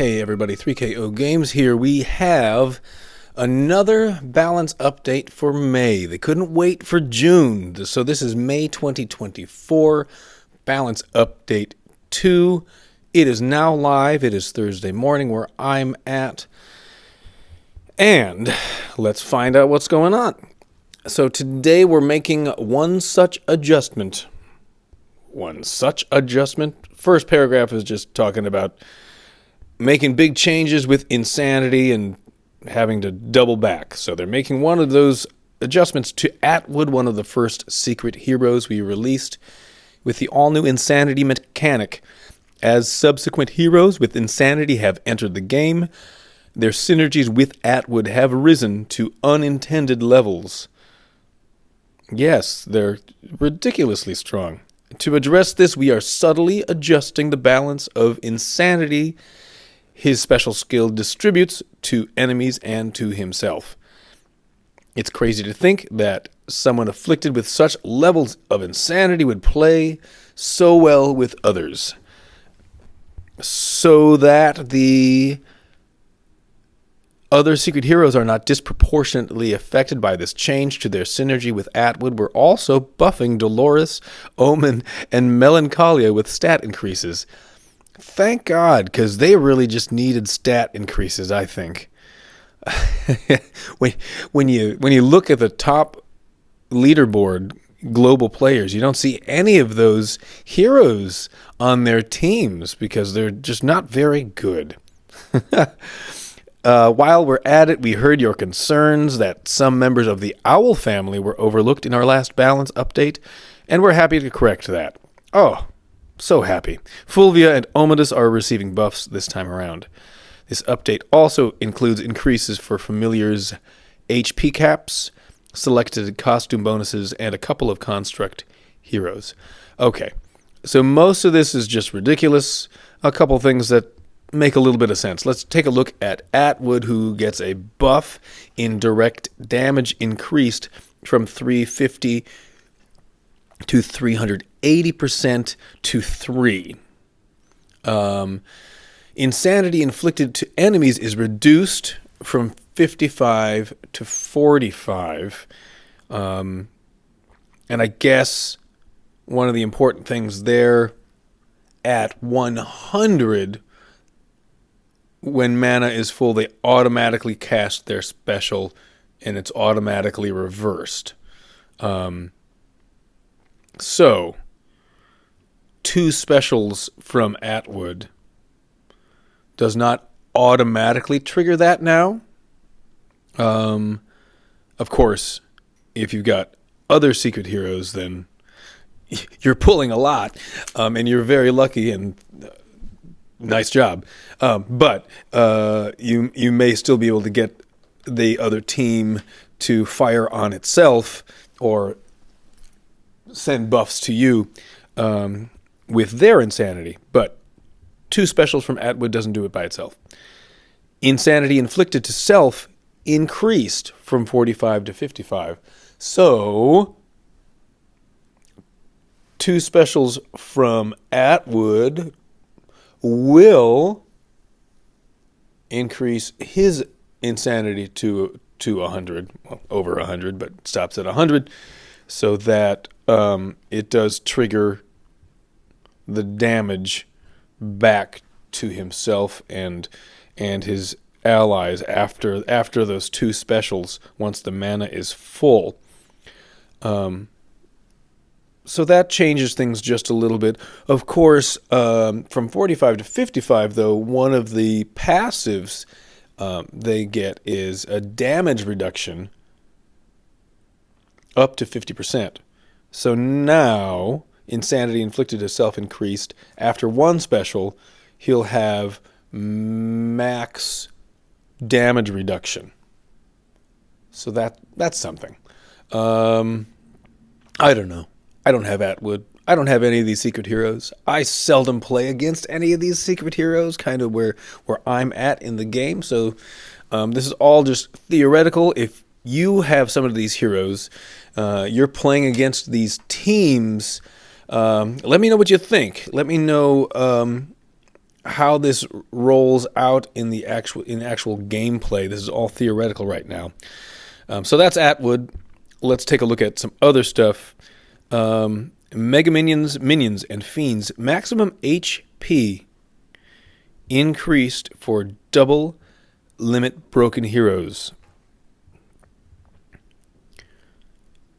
Hey everybody, 3KO Games here. We have another balance update for May. They couldn't wait for June. So this is May 2024 balance update 2. It is now live. It is Thursday morning where I'm at. And let's find out what's going on. So today we're making one such adjustment. First paragraph is just talking about making big changes with Insanity and having to double back. So they're making one of those adjustments to Atwood, one of the first secret heroes we released, with the all-new Insanity mechanic. As subsequent heroes with Insanity have entered the game, their synergies with Atwood have risen to unintended levels. Yes, they're ridiculously strong. To address this, we are subtly adjusting the balance of Insanity his special skill distributes to enemies and to himself. It's crazy to think that someone afflicted with such levels of insanity would play so well with others, so that the other secret heroes are not disproportionately affected by this change to their synergy with Atwood. We're also buffing Dolores, Omen, and Melancholia with stat increases. Thank God, because they really just needed stat increases, I think. when you look at the top leaderboard global players, you don't see any of those heroes on their teams because they're just not very good. While we're at it, we heard your concerns that some members of the Owl family were overlooked in our last balance update, and we're happy to correct that. Oh, so happy. Fulvia and Omidus are receiving buffs this time around. This update also includes increases for familiars' HP caps, selected costume bonuses, and a couple of construct heroes. Okay, so most of this is just ridiculous. A couple things that make a little bit of sense. Let's take a look at Atwood, who gets a buff in direct damage increased from 350 to 380% to 3. Insanity inflicted to enemies is reduced from 55 to 45. And I guess one of the important things there, at 100, when mana is full, they automatically cast their special, and it's automatically reversed. So, 2 specials from Atwood does not automatically trigger that now. Of course, if you've got other secret heroes, then you're pulling a lot, and you're very lucky, and nice job. But you may still be able to get the other team to fire on itself or send buffs to you with their Insanity. But 2 specials from Atwood doesn't do it by itself. Insanity inflicted to self increased from 45 to 55. So 2 specials from Atwood will increase his Insanity to 100, well, over 100, but stops at 100, so that it does trigger the damage back to himself and his allies after those 2 specials once the mana is full. So that changes things just a little bit. Of course, from 45 to 55, though, one of the passives they get is a damage reduction up to 50%. So now, Insanity inflicted to self increased. After 1 special, he'll have max damage reduction. So that's something. I don't know. I don't have Atwood. I don't have any of these secret heroes. I seldom play against any of these secret heroes, kind of where I'm at in the game. So this is all just theoretical. If you have some of these heroes, you're playing against these teams, let me know what you think. Let me know how this rolls out in actual gameplay. This is all theoretical right now. So that's Atwood. Let's take a look at some other stuff. Mega Minions, and Fiends. Maximum HP increased for double limit broken heroes.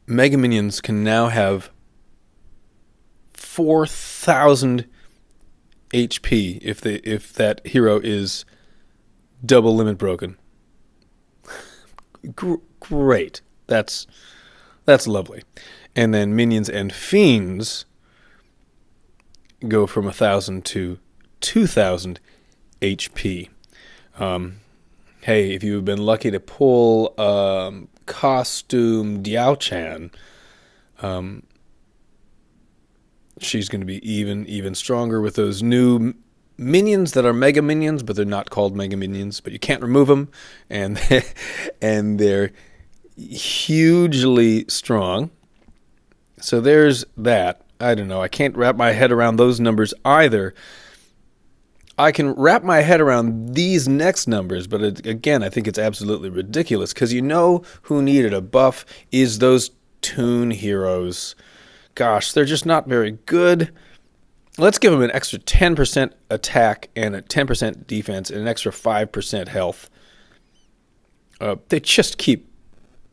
Mega Minions can now have 4,000 HP if that hero is double limit broken. Great. That's lovely. And then Minions and Fiends go from 1,000 to 2,000 HP. Hey, if you've been lucky to pull Costume Diao-chan, she's going to be even stronger with those new minions that are Mega Minions, but they're not called Mega Minions. But you can't remove them, and they're hugely strong. So there's that. I don't know. I can't wrap my head around those numbers either. I can wrap my head around these next numbers, but again, I think it's absolutely ridiculous because you know who needed a buff is those Toon heroes. Gosh, they're just not very good. Let's give them an extra 10% attack and a 10% defense and an extra 5% health. They just keep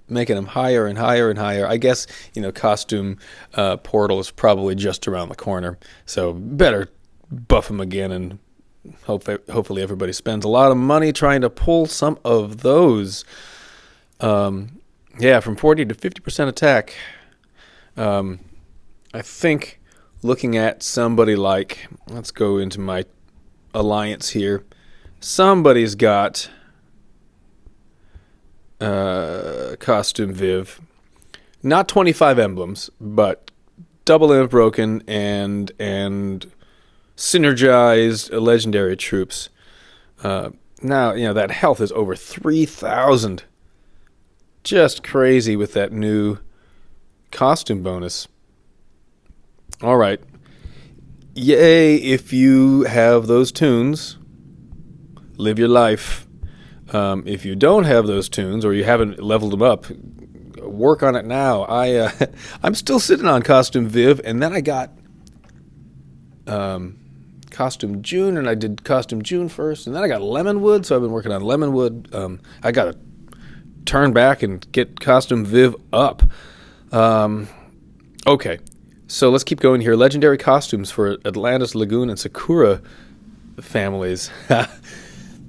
making them higher and higher and higher. I guess, Costume Portal is probably just around the corner, so better buff them again and hopefully everybody spends a lot of money trying to pull some of those. From 40 to 50% attack. I think looking at somebody like, let's go into my alliance here. Somebody's got Costume Viv. Not 25 emblems, but double limit broken and synergized legendary troops. Now, that health is over 3,000. Just crazy with that new costume bonus. All right. Yay, if you have those Toons, live your life. If you don't have those Toons or you haven't leveled them up, work on it now. I'm still sitting on Costume Viv, and then I got Costume June, and I did Costume June first, and then I got Lemonwood, so I've been working on Lemonwood. I got to turn back and get Costume Viv up. Okay, so let's keep going here. Legendary costumes for Atlantis, Lagoon, and Sakura families.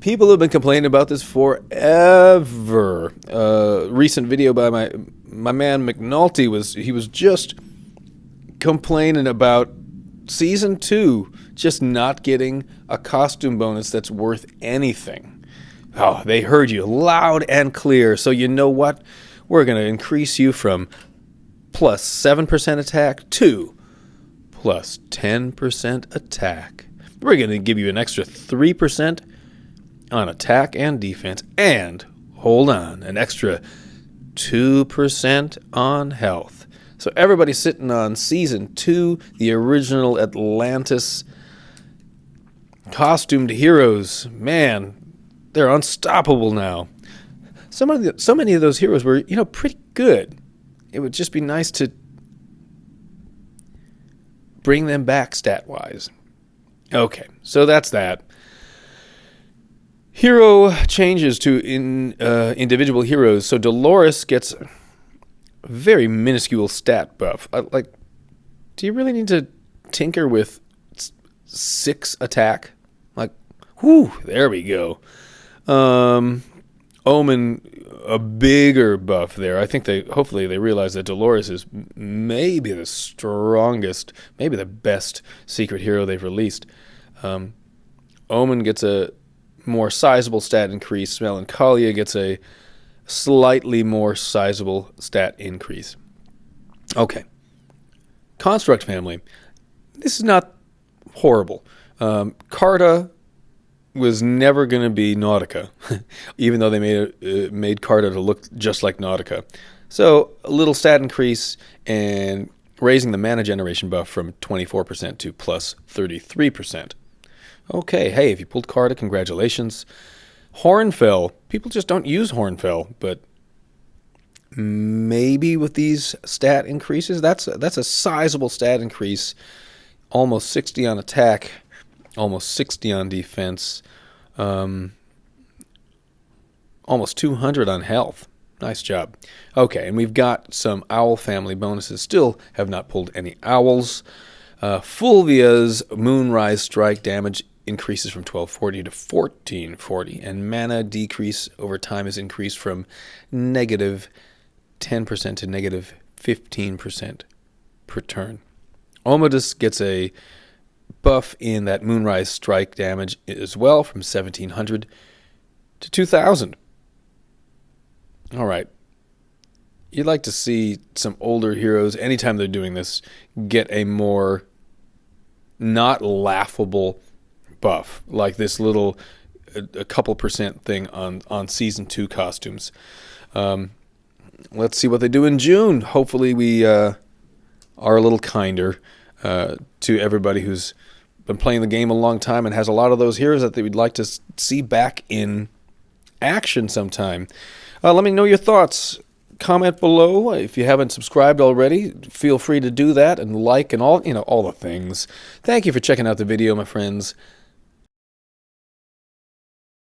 People have been complaining about this forever. Recent video by my man McNulty was just complaining about Season 2 just not getting a costume bonus that's worth anything. Oh, they heard you loud and clear. So you know what? We're going to increase you from plus 7% attack to plus 10% attack. We're going to give you an extra 3% on attack and defense, and hold on, an extra 2% on health. So everybody's sitting on Season 2, the original Atlantis costumed heroes. Man, they're unstoppable now. So many of those heroes were, pretty good. It would just be nice to bring them back stat-wise. Okay, so that's that. Hero changes to individual heroes. So Dolores gets a very minuscule stat buff. Do you really need to tinker with 6 attack? There we go. Omen, a bigger buff there. I think hopefully they realize that Dolores is maybe the strongest, maybe the best secret hero they've released. Omen gets a more sizable stat increase. Melancholia gets a slightly more sizable stat increase. Okay. Construct family. This is not horrible. Carta was never going to be Nautica, even though they made Carta to look just like Nautica. So a little stat increase and raising the mana generation buff from 24% to plus 33%. Okay, hey, if you pulled Carta, congratulations. Hornfell. People just don't use Hornfell, but maybe with these stat increases, that's a sizable stat increase. Almost 60 on attack, almost 60 on defense, almost 200 on health. Nice job. Okay, and we've got some owl family bonuses. Still have not pulled any owls. Fulvia's Moonrise Strike damage increases from 1240 to 1440, and mana decrease over time is increased from negative 10% to negative 15% per turn. Omodus gets a buff in that Moonrise Strike damage as well from 1700 to 2000. All right. You'd like to see some older heroes, anytime they're doing this, get a more not laughable buff, like this little a couple percent thing on Season 2 costumes. Let's see what they do in June. Hopefully we are a little kinder to everybody who's been playing the game a long time and has a lot of those heroes that they would like to see back in action sometime. Let me know your thoughts. Comment below. If you haven't subscribed already, feel free to do that, and like and all the things. Thank you for checking out the video, my friends.